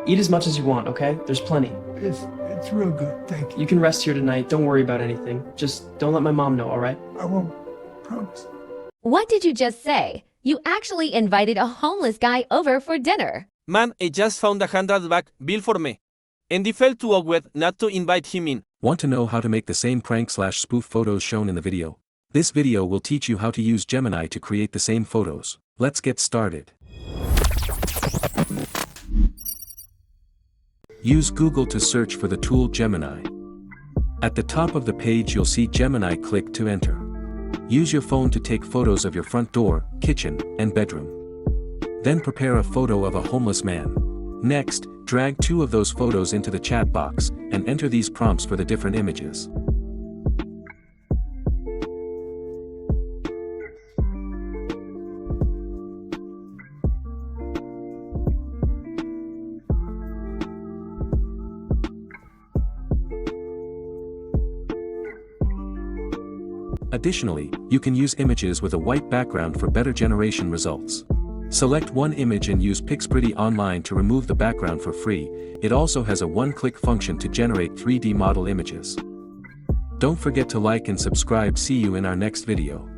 Eat as much as you want, okay? There's plenty. It's real good, thank you. You can rest here tonight. Don't worry about anything. Just don't let my mom know, alright? I won't. Promise. What did you just say? You actually invited a homeless guy over for dinner. Man, I just found $100 bill for me. And I felt too awkward not to invite him in. Want to know how to make the same prank/spoof photos shown in the video? This video will teach you how to use Gemini to create the same photos. Let's get started. Use Google to search for the tool Gemini. At the top of the page you'll see Gemini. Click to enter. Use your phone to take photos of your front door, kitchen, and bedroom. Then prepare a photo of a homeless man. Next, drag 2 of those photos into the chat box, and enter these prompts for the different images. Additionally, you can use images with a white background for better generation results. Select one image and use Pixpretty online to remove the background for free. It also has a one-click function to generate 3D model images. Don't forget to like and subscribe. See you in our next video.